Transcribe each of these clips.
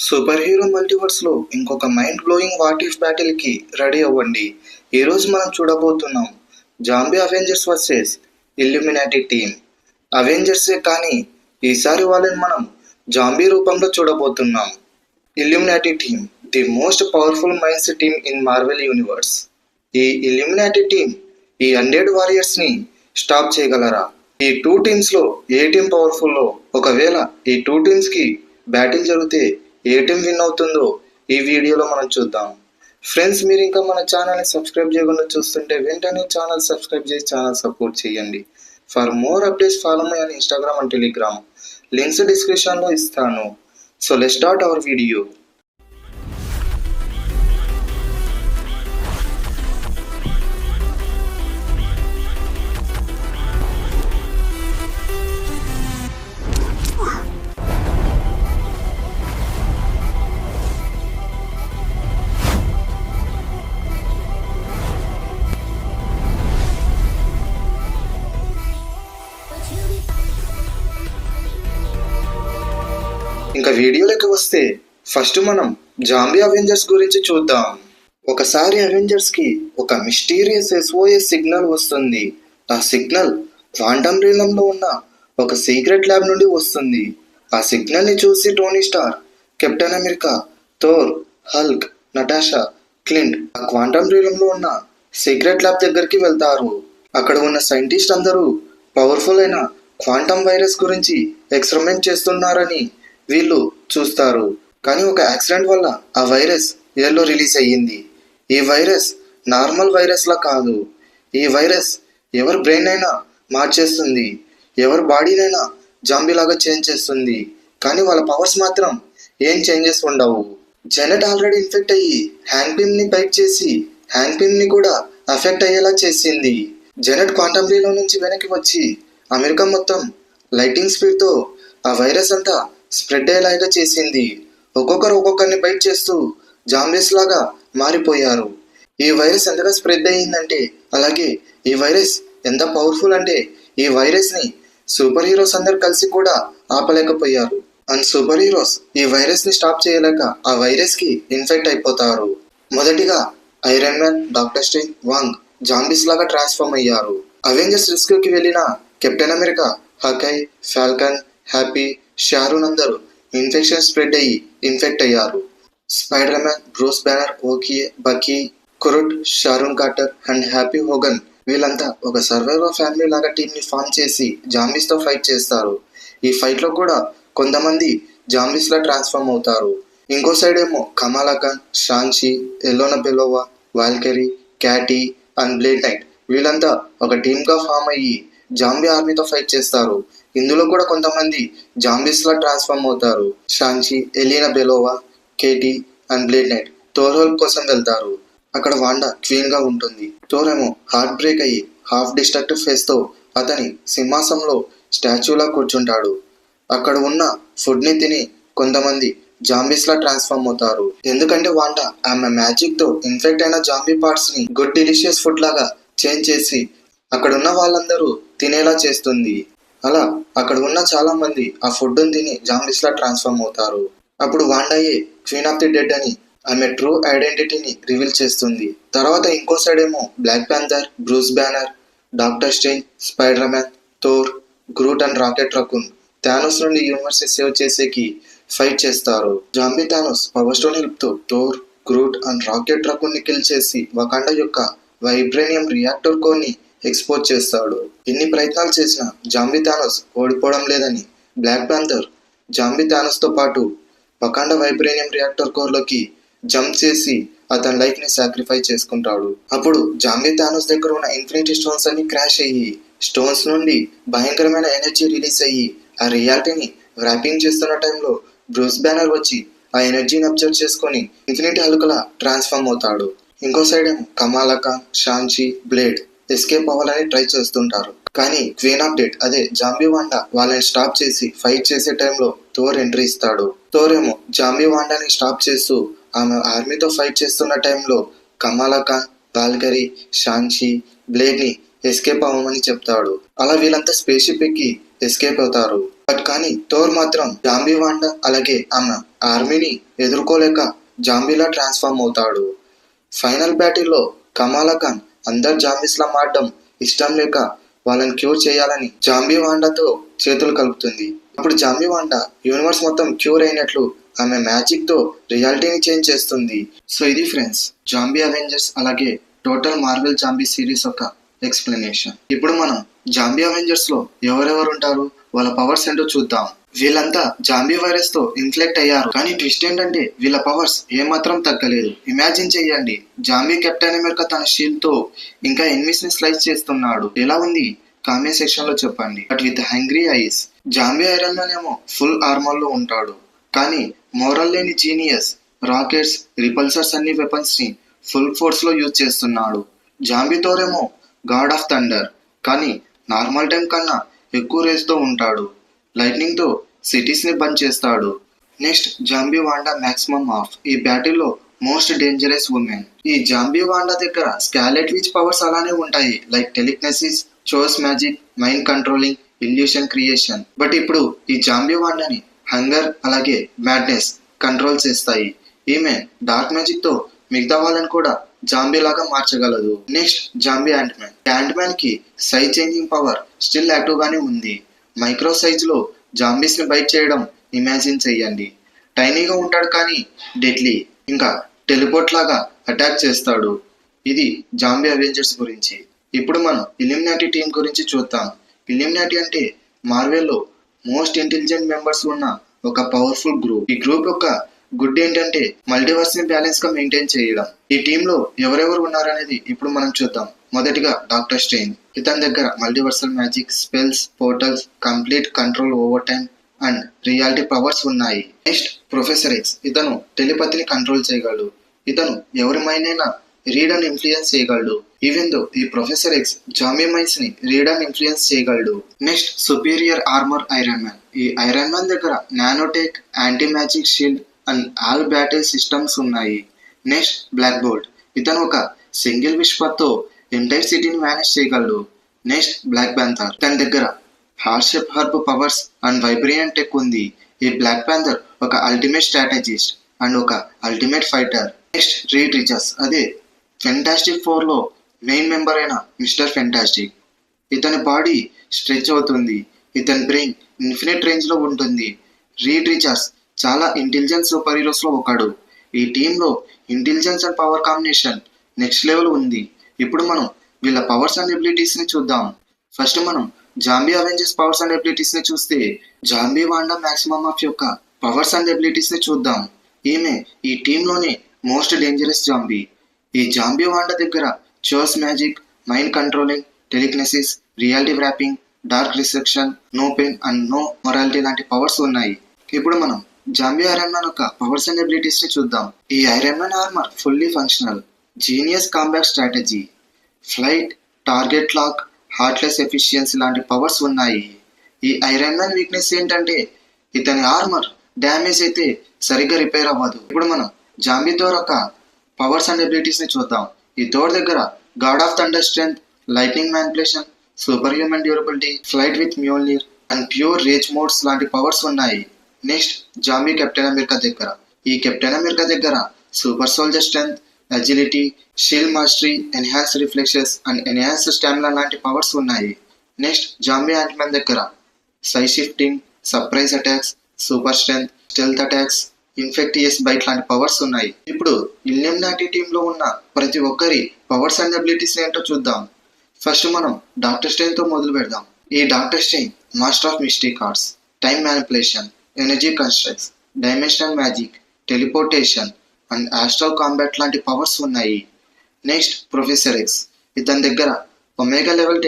Super hero multiverse లో ఇంకొక mind blowing what if battle కి రెడీ అవ్వండి. ఈ రోజు మనం చూడబోతున్నాం zombie Avengers versus Illuminati team. అవెంజర్సే కానీ ఈసారి వాళ్ళని మనం జాంబీ రూపంలో చూడబోతున్నాం. Illuminati team the most powerful minds team in Marvel universe. ఈ ఇల్యూమినాటి టీమ్ ఈ 100 వారియర్స్ ని స్టాప్ చేయగలరా? ఈ టూ టీమ్స్ లో ఏ టీం పవర్ఫుల్ లో, ఒకవేళ ఈ టూ టీమ్స్ కి బ్యాటిల్ జరిగితే ఏ టీం విన్ అవుతుందో ఈ వీడియోలో మనం చూద్దాం. ఫ్రెండ్స్, మీరు ఇంకా మన ఛానల్ని సబ్స్క్రైబ్ చేయకుండా చూస్తుంటే వెంటనే ఛానల్ సబ్స్క్రైబ్ చేసి ఛానల్ సపోర్ట్ చేయండి. For more updates follow my on Instagram and Telegram. Links డిస్క్రిప్షన్లో ఇస్తాను. So let's start our video. ఇంకా వీడియోలోకి వస్తే ఫస్ట్ మనం జాంబీ అవెంజర్స్ గురించి చూద్దాం. ఒకసారి అవెంజర్స్ కి ఒక మిస్టీరియస్ SOS సిగ్నల్ వస్తుంది. ఆ సిగ్నల్ క్వాంటమ్ రీలంలో ఉన్న ఒక సీక్రెట్ ల్యాబ్ నుండి వస్తుంది. ఆ సిగ్నల్ ని చూసి Tony star, captain America, Thor, Hulk, Natasha, Clint ఆ క్వాంటమ్ రీలంలో ఉన్న సీక్రెట్ ల్యాబ్ దగ్గరికి వెళ్తారు. అక్కడ ఉన్న సైంటిస్ట్ అందరూ పవర్ఫుల్ అయిన క్వాంటమ్ వైరస్ గురించి ఎక్స్పెరిమెంట్ చేస్తున్నారని వీళ్ళు చూస్తారు. కానీ ఒక యాక్సిడెంట్ వల్ల ఆ వైరస్ ఎయిర్లో రిలీజ్ అయ్యింది. ఈ వైరస్ నార్మల్ వైరస్ లా కాదు. ఈ వైరస్ ఎవరి బ్రెయిన్ అయినా మార్చేస్తుంది, ఎవరి బాడీనైనా జాంబీలాగా చేంజ్ చేస్తుంది. కానీ వాళ్ళ పవర్స్ మాత్రం ఏం చేంజెస్ ఉండవు. జెనెట్ ఆల్రెడీ ఇన్ఫెక్ట్ అయ్యి హ్యాండ్ పిమ్ ని బైట్ చేసి హ్యాండ్ పిమ్ ని కూడా అఫెక్ట్ అయ్యేలా చేసింది. జెనెట్ క్వాంటమ్ రీలో నుంచి వెనక్కి వచ్చి అమెరికా మొత్తం లైటింగ్ స్పీడ్ తో ఆ వైరస్ అంతా స్ప్రెడ్ అయ్యేలాగా చేసింది. ఒక్కొక్కరు ఒక్కొక్కరిని బైట్ చేస్తూ జాంబీస్ లాగా మారిపోయారు. ఈ వైరస్ ఎంతగా స్ప్రెడ్ అయ్యిందంటే, అలాగే ఈ వైరస్ ఎంత పవర్ఫుల్ అంటే, ఈ వైరస్ ని సూపర్ హీరోస్ అందరు కలిసి కూడా ఆపలేకపోయారు. అండ్ సూపర్ హీరోస్ ఈ వైరస్ ని స్టాప్ చేయలేక ఆ వైరస్ కి ఇన్ఫెక్ట్ అయిపోతారు. మొదటిగా Iron Man, Doctor Strange, Wong zombies లాగా ట్రాన్స్ఫార్మ్ అయ్యారు. అవెంజర్స్ రెస్క్యూకి వెళ్ళిన Captain America, Hawkeye, Falcon, Happy, Sharon అందరూ ఇన్ఫెక్షన్ స్ప్రెడ్ అయ్యి ఇన్ఫెక్ట్ అయ్యారు. Spider Man, Bruce Banner, Okoye, Bucky, కురుట్, Sharon Carter and Happy Hogan వీళ్ళంతా ఒక సర్వైవర్ ఫ్యామిలీ లాగా టీమ్ ని ఫామ్ చేసి జాంబీస్ తో ఫైట్ చేస్తారు. ఈ ఫైట్ లో కూడా కొంతమంది జాంబీస్ లా ట్రాన్స్ఫార్మ్ అవుతారు. ఇంకో సైడ్ ఏమో Kamala Khan, Shang Chi, Yelena Belova, Valkyrie, Katy and Blade Knight వీళ్ళంతా ఒక టీమ్ గా ఫామ్ అయ్యి జాంబీ ఆర్మీతో ఫైట్ చేస్తారు. ఇందులో కూడా కొంతమంది జాంబీస్ లా ట్రాన్స్ఫార్మ్ అవుతారు. Shang Chi, Yelena Belova, Katy and Blade Knight Thor help కోసం వెళ్తారు. అక్కడ వాండా క్వీన్ గా ఉంటుంది. థోర్ ఏమో హార్ట్ బ్రేక్ అయ్యి హాఫ్ డిస్ట్రక్టివ్ ఫేస్ తో అతని సింహాసంలో స్టాచ్యూలా కూర్చుంటాడు. అక్కడ ఉన్న ఫుడ్ ని తిని కొంతమంది జాంబీస్ లా ట్రాన్స్ఫార్మ్ అవుతారు. ఎందుకంటే వాండా ఆమె మ్యాజిక్ తో ఇన్ఫెక్ట్ అయిన జాంబీ పార్ట్స్ ని గుడ్ డిలిషియస్ ఫుడ్ లాగా చేంజ్ చేసి అక్కడ ఉన్న వాళ్ళందరూ తినేలా చేస్తుంది. అలా అక్కడ ఉన్న చాలా మంది ఆ ఫుడ్ తిని జాంబీస్ లా ట్రాన్స్ఫార్మ్ అవుతారు. అప్పుడు వాండాయే క్వీన్ ఆఫ్ ది డెడ్ అని ఆమె ట్రూ ఐడెంటిటీని రివీల్ చేస్తుంది. తర్వాత ఇంకో సైడ్ ఏమో Black Panther, Bruce Banner, Doctor Strange, Spider Man, Thor, Groot and Rocket Raccoon Thanos నుండి యూనివర్స్ సేవ్ చేసేకి ఫైట్ చేస్తారు. Zombie Thanos power stone help తో Thor, Groot and Rocket Raccoon ని కిల్ చేసి వకాండా యొక్క వైబ్రేనియం రియాక్టర్ కోర్ ని expose చేస్తాడు. ఎన్ని ప్రయత్నాలు చేసినా జాంబీ థానోస్ ఓడిపోవడం లేదని బ్లాక్ ప్యాంథర్ జాంబీ థానోస్ తో పాటు వకాండా వైబ్రేనియం రియాక్టర్ కోర్ లోకి జంప్ చేసి అతని లైఫ్ ని సాక్రిఫైస్ చేసుకుంటాడు. అప్పుడు జాంబీ థానోస్ దగ్గర ఉన్న ఇన్ఫినిటీ స్టోన్స్ అన్ని క్రాష్ అయ్యి స్టోన్స్ నుండి భయంకరమైన ఎనర్జీ రిలీజ్ అయ్యి ఆ రియాలిటీని ర్యాపింగ్ చేస్తున్న టైంలో బ్రూస్ బ్యానర్ వచ్చి ఆ ఎనర్జీని అబ్జర్వ్ చేసుకొని ఇన్ఫినిటీ హల్క్లా ట్రాన్స్ఫార్మ్ అవుతాడు. ఇంకో సైడ్ ఏమో కమాలా ఖాన్, షాన్షి, బ్లేడ్ ఎస్కేప్ అవ్వాలని ట్రై చేస్తుంటారు. కానీ క్వీన్ ఆఫ్ డెడ్ అదే జాంబీ వాండా వాళ్ళని స్టాప్ చేసి ఫైట్ చేసే టైంలో థోర్ ఎంట్రీ ఇస్తాడు. థోర్ ఏమో జాంబీ వాండాని స్టాప్ చేస్తూ ఆమె ఆర్మీతో ఫైట్ చేస్తున్న టైంలో కమాలా ఖాన్, వాల్కెరీ, షాన్షి, బ్లేడ్ ని ఎస్కేప్ అవ్వమని చెప్తాడు. అలా వీళ్ళంతా స్పేస్ షిప్ ఎక్కి ఎస్కేప్ అవుతారు. బట్ కానీ థోర్ మాత్రం జాంబీ వాండా అలాగే ఆమె ఆర్మీని ఎదుర్కోలేక జాంబీలా ట్రాన్స్ఫార్మ్ అవుతాడు. ఫైనల్ బ్యాటిల్లో కమాలా ఖాన్ అందరు జాంబీస్లా మారడం ఇష్టం లేక వాళ్ళని క్యూర్ చేయాలని జాంబీ వాండాతో చేతులు కలుపుతుంది. అప్పుడు జాంబీ వాండా యూనివర్స్ మొత్తం క్యూర్ అయినట్లు ఆమె మ్యాజిక్ తో రియాలిటీని చేంజ్ చేస్తుంది. సో ఇది ఫ్రెండ్స్ జాంబీ అవెంజర్స్ అలాగే టోటల్ మార్వెల్ జాంబీ సిరీస్ యొక్క ఎక్స్ప్లెనేషన్. ఇప్పుడు మనం జాంబీ అవెంజర్స్ లో ఎవరెవరు ఉంటారు, వాళ్ళ పవర్స్ ఏంటో చూద్దాం. వీళ్ళంతా జాంబీ వైరస్ తో ఇన్ఫ్లెక్ట్ అయ్యారు, కానీ ట్విస్ట్ ఏంటంటే వీళ్ళ పవర్స్ ఏమాత్రం తగ్గలేదు. ఇమాజిన్ చెయ్యండి, జాంబీ కెప్టెన్ అమెరికా తన షీల్డ్ తో ఇంకా ఎనిమిస్ ని స్లైస్ చేస్తున్నాడు. ఎలా ఉంది కామెంట్ సెక్షన్ లో చెప్పండి. But with hungry ice. Zombie Iron man ఏమో ఫుల్ ఆర్మర్ లో ఉంటాడు, కానీ మోరల్ లేని జీనియస్ రాకెట్స్ రిపల్సర్స్ అన్ని వెపన్స్ ని ఫుల్ ఫోర్స్ లో యూజ్ చేస్తున్నాడు. జాంబీ థోర్ ఏమో గాడ్ ఆఫ్ థండర్, కానీ నార్మల్ టైం కన్నా ఎక్కువ రేస్ తో ఉంటాడు. లైట్నింగ్ తో సిటీస్ ని బంద్ చేస్తాడు. Next zombie Wanda Maximoff. ఈ బ్యాటిల్ లో మోస్ట్ డేంజరస్ ఉమెన్. ఈ జాంబీ వాండా దగ్గర స్కాలెట్ విచ్ పవర్స్ అలానే ఉంటాయి, like telekinesis, chaos magic, mind controlling, illusion creation. But ఇప్పుడు ఈ జాంబీ వాండాని హంగర్ అలాగే మ్యాడ్నెస్ కంట్రోల్ చేస్తాయి. ఈమె డార్క్ మ్యాజిక్ తో మిగతా వాళ్ళని కూడా జాంబీ లాగా మార్చగలదు. Next zombie Ant Man. Ant Man కి size changing power still active గానే ఉంది. మైక్రో సైజ్ లో జాంబీస్ ని బైట్ చేయడం ఇమాజిన్ చెయ్యండి. టైనీగా ఉంటాడు కానీ డెడ్లీ, ఇంకా టెలిపోర్ట్ లాగా అటాక్ చేస్తాడు. ఇది జాంబీ అవెంజర్స్ గురించి. ఇప్పుడు మనం ఇల్యూమినాటీ టీం గురించి చూద్దాం. ఇల్యూమినాటీ అంటే మార్వెల్ లో మోస్ట్ ఇంటెలిజెంట్ మెంబర్స్ ఉన్న ఒక పవర్ఫుల్ గ్రూప్. ఈ గ్రూప్ యొక్క గుడ్ ఏంటంటే మల్టీవర్స్ ని బ్యాలెన్స్ గా మెయింటైన్ చేయడం. ఈ టీమ్ లో ఎవరెవరు ఉన్నారనేది ఇప్పుడు మనం చూద్దాం. మొదటిగా డాక్టర్ స్ట్రేంజ్. ఇతని దగ్గర multiversal magic, spells, portals, complete control over time and reality powers ఉన్నాయి. Next Professor X. ఇతను టెలిపతిని కంట్రోల్ చేయగలడు. ఇతను ఎవరి మైండ్ అయినా రీడ్ అండ్ ఇన్ఫ్లుయెన్స్ చేయగలడు. ఈవెన్ దో ఈ ప్రొఫెసర్ ఎక్స్ జాంబీ మైండ్స్ ని రీడ్ అండ్ ఇన్ఫ్లుయెన్స్ చేయగలడు. Next superior armour Iron Man. ఈ ఐరన్ మ్యాన్ దగ్గర nanotech, anti magic shield and all battle systems ఉన్నాయి. Next Black Bolt. ఇతను ఒక సింగిల్ విస్పర్ తో ఎంటైర్ సిటీని మేనేజ్ చేయగలడు. Next Black Panther. ఇతని దగ్గర heart shaped herb powers and vibranium tech ఉంది. ఈ బ్లాక్ ప్యాంథర్ ఒక అల్టిమేట్ స్ట్రాటజిస్ట్ అండ్ ఒక ultimate fighter. Next Reed Richards. అదే ఫెంటాస్టిక్ ఫోర్ లో మెయిన్ మెంబర్ అయిన మిస్టర్ ఫెంటాస్టిక్. ఇతని బాడీ స్ట్రెచ్ అవుతుంది. ఇతని బ్రెయిన్ ఇన్ఫినిట్ రేంజ్ లో ఉంటుంది. రీడ్ రిచర్స్ చాలా ఇంటెలిజెన్స్ సూపర్ హీరోస్ లో ఒకడు. ఈ టీంలో intelligence and power combination next level ఉంది. ఇప్పుడు మనం వీళ్ళ పవర్స్ అండ్ ఎబిలిటీస్ ని చూద్దాం. ఫస్ట్ మనం zombie Avengers powers and abilities ని చూస్తే జాంబీ వాండా మాక్సిమం ఆఫ్ యొక్క పవర్స్ అండ్ ఎబిలిటీస్ ని చూద్దాం. ఈమె ఈ టీంలోనే మోస్ట్ డేంజరస్ జాంబీ. ఈ జాంబీ వాండా దగ్గర chaos magic, mind controlling, telekinesis, reality warping, dark reception, no pain and no morality లాంటి పవర్స్ ఉన్నాయి. ఇప్పుడు మనం జాంబీ ఐరన్ మ్యాన్ యొక్క పవర్స్ అండ్ ఎబిలిటీస్ ని చూద్దాం. ఈ Iron Man armour fully functional, genius combat strategy, flight, target lock, heartless efficiency లాంటి powers ఉన్నాయి. ఈ ఐరన్ మ్యాన్ వీక్నెస్ ఏంటంటే ఇతని ఆర్మర్ డ్యామేజ్ అయితే సరిగ్గా రిపేర్ అవ్వదు. ఇప్పుడు మనం జాంబీ థోర్ యొక్క పవర్స్ అండ్ ఎబిలిటీస్ ని చూద్దాం. ఈ థోర్ దగ్గర god of thunder strength, lightning manipulation, super human durability, flight with Mjolnir and pure rage modes లాంటి పవర్స్ ఉన్నాయి. నెక్స్ట్ జాంబీ కెప్టెన్ అమెరికా దగ్గర. ఈ కెప్టెన్ అమెరికా దగ్గర super soldier strength, agility, shield mastery, enhance reflexes and enhance stamina లాంటి powers ఉన్నాయి. Next zombie Ant Man దగ్గర size shifting, surprise attacks, super strength, stealth attacks, infectious byte లాంటి powers ఉన్నాయి. ఇప్పుడు ఇల్యూమినాటీ టీంలో ఉన్న ప్రతి ఒక్కరి పవర్స్ అండ్ అబిలిటీస్ ఏంటో చూద్దాం. ఫస్ట్ మనం డాక్టర్ స్ట్రేంజ్ తో మొదలు పెడదాం. ఈ Doctor Strange master of mystic arts, time manipulation, energy constructs, dimensional magic, teleportation and astral combat లాంటి పవర్స్ ఉన్నాయి. Next Professor X. ఇతని దగ్గర omega level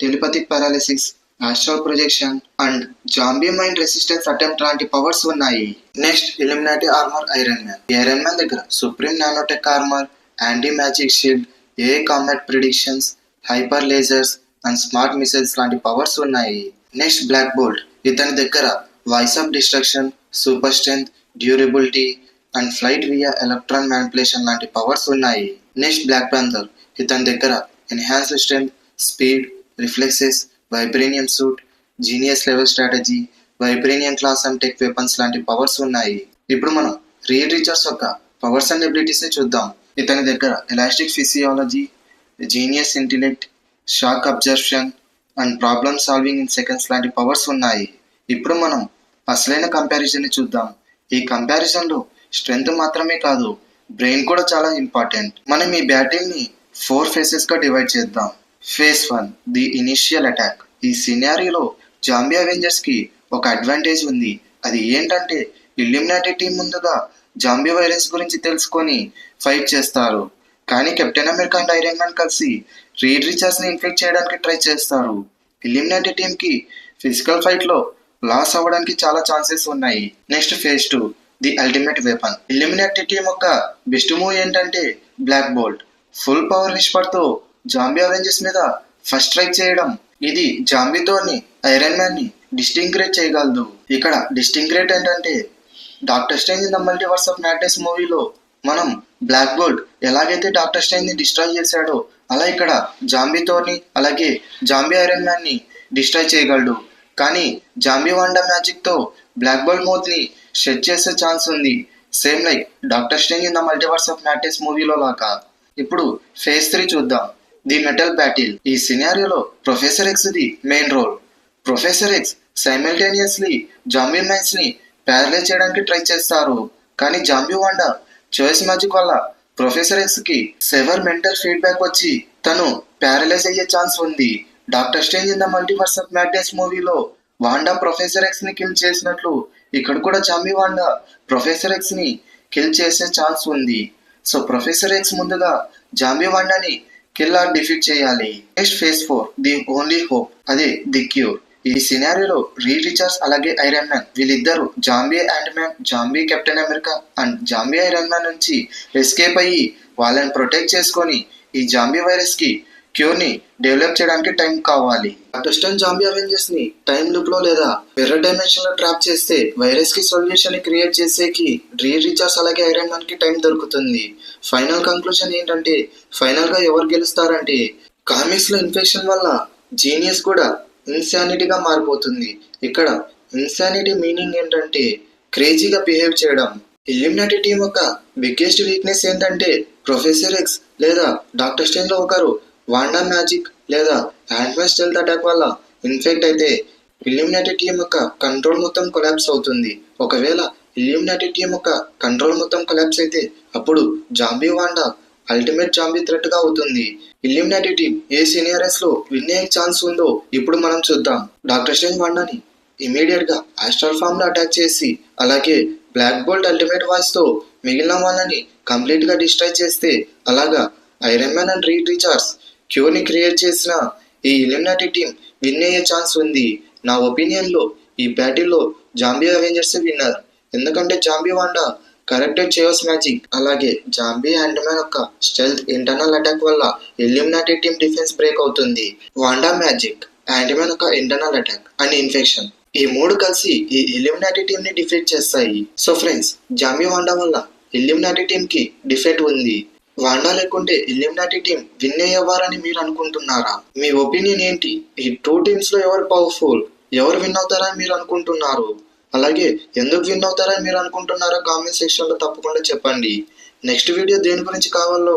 telepathic paralysis, astral projection and zombie mind resistance attempt లాంటి powers ఉన్నాయి. Next Illuminati armour Iron Man. ఈ Iron Man దగ్గర supreme nanotech armour, anti magic shield, a combat predictions, hyper lasers and smart missiles లాంటి powers ఉన్నాయి. Next Black bolt. ఇతని దగ్గర voice of destruction, super strength, durability and flight via electron manipulation లాంటి powers ఉన్నాయి. Next Black Panther. ఇతని దగ్గర enhanced strength, speed, reflexes, vibranium suit, genius level strategy, vibranium claws and tech weapons లాంటి powers ఉన్నాయి. ఇప్పుడు మనం రీడ్ రిచర్డ్స్ యొక్క powers and abilities ని చూద్దాం. ఇతని దగ్గర elastic physiology, genius intellect, shock absorption and problem solving in seconds లాంటి పవర్స్ ఉన్నాయి. ఇప్పుడు మనం అసలైన కంపారిజన్ ని చూద్దాం. ఈ కంపారిజన్ లో స్ట్రెంగ్త్ మాత్రమే కాదు, బ్రెయిన్ కూడా చాలా ఇంపార్టెంట్. మనం ఈ బ్యాటిల్ ని 4 ఫేసెస్ గా డివైడ్ చేద్దాం. Phase 1 the initial attack. ఈ సినారియోలో జాంబీ అవెంజర్స్ కి ఒక అడ్వాంటేజ్ ఉంది. అది ఏంటంటే ఇల్యూమినాటి టీం ముందుగా జాంబీ వైరస్ గురించి తెలుసుకొని ఫైట్ చేస్తారు. కానీ Captain America and Iron Man కలిసి రీడ్ రిచర్డ్స్ ని ఇన్ఫెక్ట్ చేయడానికి ట్రై చేస్తారు. ఇల్యూమినాటి టీం కి ఫిజికల్ ఫైట్ లో లాస్ అవ్వడానికి చాలా ఛాన్సెస్ ఉన్నాయి. Next phase 2 the ultimate weapon. Illuminati team యొక్క బెస్ట్ మూవ్ ఏంటంటే Black Bolt. Full power whisper తో జాంబీ అవెంజర్స్ మీద ఫస్ట్ స్ట్రైక్ చేయడం. ఇది జాంబీతోని ఐరన్ మ్యాన్ ని డిస్టింగ్రేట్ చేయగలదు. ఇక్కడ డిస్టింగ్రేట్ ఏంటంటే doctor strange in the multiverse of madness మూవీలో మనం బ్లాక్ బోల్ట్ ఎలాగైతే డాక్టర్ స్ట్రేంజ్ ని డిస్ట్రాయ్ చేశాడో అలా ఇక్కడ జాంబీతోని అలాగే జాంబీ ఐరన్ మ్యాన్ ని డిస్ట్రాయ్ చేయగలడు. కానీ జాంబీ వాండా మ్యాజిక్ తో బ్లాక్ బోల్ట్ మౌత్ ని షెడ్ చేసే ఛాన్స్ ఉంది, same like doctor strange in the multiverse of madness మూవీలో లాగా. ఇప్పుడు ఫేజ్ 3 చూద్దాం, ది మెటల్ బ్యాటిల్. ఈ సినారియోలో Professor X the main role. Professor X simultaneously zombie minds ని ప్యారలైజ్ చేయడానికి ట్రై చేస్తారు. కానీ జాంబీ వాండా చాయిస్ మ్యాజిక్ వల్ల ప్రొఫెసర్ ఎక్స్ కి సెవర్ మెంటల్ ఫీడ్బ్యాక్ వచ్చి తను ప్యారలైజ్ అయ్యే ఛాన్స్ ఉంది. Doctor strange in the multiverse of madness మూవీలో వాండా ప్రొఫెసర్ ఎక్స్ ని కిల్ చేసినట్లు ఇక్కడ కూడా జాంబీ వాండా ప్రొఫెసర్ ఎక్స్ ని కిల్ చేసే ఛాన్స్ ఉంది. సో ప్రొఫెసర్ ఎక్స్ ముందుగా జాంబీ వాండాని కిల్ ఆర్ డిఫీట్ చేయాలి. Next phase 4 the only hope, అదే ది క్యూర్. ఈ సినారియోలో రీడ్ రిచర్డ్స్ అలాగే ఐరన్ మ్యాన్ వీళ్ళిద్దరూ zombie Ant man, zombie Captain America and zombie Iron man నుంచి ఎస్కేప్ అయ్యి వాళ్ళని ప్రొటెక్ట్ చేసుకొని ఈ జాంబీ వైరస్ కి క్యూర్ ని డెవలప్ చేయడానికి టైం కావాలి. డాక్టర్ జాంబీ అవెంజర్స్ ని టైం లూప్ లో లేదా వేరే డైమెన్షన్ లో ట్రాప్ చేస్తే వైరస్ కి సొల్యూషన్ ని క్రియేట్ చేసేకి రీడ్ రిచర్డ్స్ అలాగే ఐరన్ మ్యాన్ కి టైం దొరుకుతుంది. ఫైనల్ కంక్లూజన్ ఏంటంటే ఫైనల్ గా ఎవరు గెలుస్తారంటే కామిక్స్ లో ఇన్ఫెక్షన్ వల్ల జీనియస్ కూడా ఇన్సానిటీగా మారిపోతుంది. ఇక్కడ ఇన్సానిటీ మీనింగ్ ఏంటంటే క్రేజీగా బిహేవ్ చేయడం. ఇల్యూమినాటి టీం యొక్క బిగ్గెస్ట్ వీక్నెస్ ఏంటంటే ప్రొఫెసర్ ఎక్స్ లేదా డాక్టర్ స్ట్రేంజ్ లో ఒకరు వాండా మ్యాజిక్ లేదా యాంట్మ్యాన్ స్టెల్త్ అటాక్ వల్ల ఇన్ఫెక్ట్ అయితే ఇల్యూమినాటి టీం యొక్క కంట్రోల్ మొత్తం కొలాప్స్ అవుతుంది. ఒకవేళ ఇల్యూమినాటి టీం యొక్క కంట్రోల్ మొత్తం కొలాప్స్ అయితే అప్పుడు zombie Wanda ultimate zombie threat గా అవుతుంది. ఇల్యూమినాటి టీం ఏ సినారియోస్ లో విన్ అయ్యే ఛాన్స్ ఉందో ఇప్పుడు మనం చూద్దాం. డాక్టర్ స్ట్రేంజ్ వాండాని ఇమీడియట్ గా ఆస్ట్రల్ ఫామ్ లో అటాక్ చేసి అలాగే బ్లాక్ బోల్ట్ అల్టిమేట్ వాయిస్ తో మిగిలిన వాళ్ళని కంప్లీట్ గా డిస్ట్రాయ్ చేస్తే అలాగా iron man and read Richards cure ని క్రియేట్ చేసిన ఈ ఇల్యూమినాటి టీం విన్ అయ్యే ఛాన్స్ ఉంది. నా ఒపీనియన్ లో ఈ బ్యాటిల్ లో జాంబీ అవెంజర్స్ విన్నర్. ఎందుకంటే జాంబీ వాండా కరెక్టెడ్ చేయోస్ మ్యాజిక్ అలాగే జాంబీ యాంట్ మ్యాన్ యొక్క స్టెల్త్ ఇంటర్నల్ అటాక్ వల్ల ఇల్యూమినాటి టీం డిఫెన్స్ బ్రేక్ అవుతుంది. వాండా మ్యాజిక్, యాంట్ మ్యాన్ యొక్క ఇంటర్నల్ అటాక్ అండ్ ఇన్ఫెక్షన్ ఈ మూడు కలిసి ఈ ఇల్యూమినాటి టీం ని డిఫీట్ చేస్తాయి. సో ఫ్రెండ్స్, జాంబీ వాండా వల్ల ఇల్యూమినాటి టీం కి డిఫెక్ట్ ఉంది. వాండా లేకుంటే ఇల్యూమినాటి టీం విన్ అయ్యేవారని మీరు అనుకుంటున్నారా? మీ ఒపీనియన్ ఏంటి? ఈ 2 టీమ్స్ లో ఎవరు పవర్ఫుల్, ఎవరు విన్ అవుతారని మీరు అనుకుంటున్నారు? అలాగే ఎందుకు విన్ అవుతారని మీరు అనుకుంటున్నారో కామెంట్ సెక్షన్ లో తప్పకుండా చెప్పండి. నెక్స్ట్ వీడియో దేని గురించి కావాలో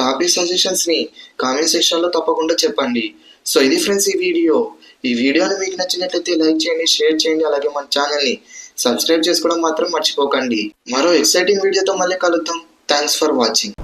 టాపిక్ సజెషన్స్ ని కామెంట్ సెక్షన్ లో తప్పకుండా చెప్పండి. సో ఇది ఫ్రెండ్స్ ఈ వీడియోని మీకు నచ్చినట్లయితే లైక్ చేయండి, షేర్ చేయండి, అలాగే మన ఛానల్ ని సబ్స్క్రైబ్ చేసుకోవడం మాత్రం మర్చిపోకండి. మరో ఎక్సైటింగ్ వీడియోతో మళ్ళీ కలుద్దాం. Thanks for watching.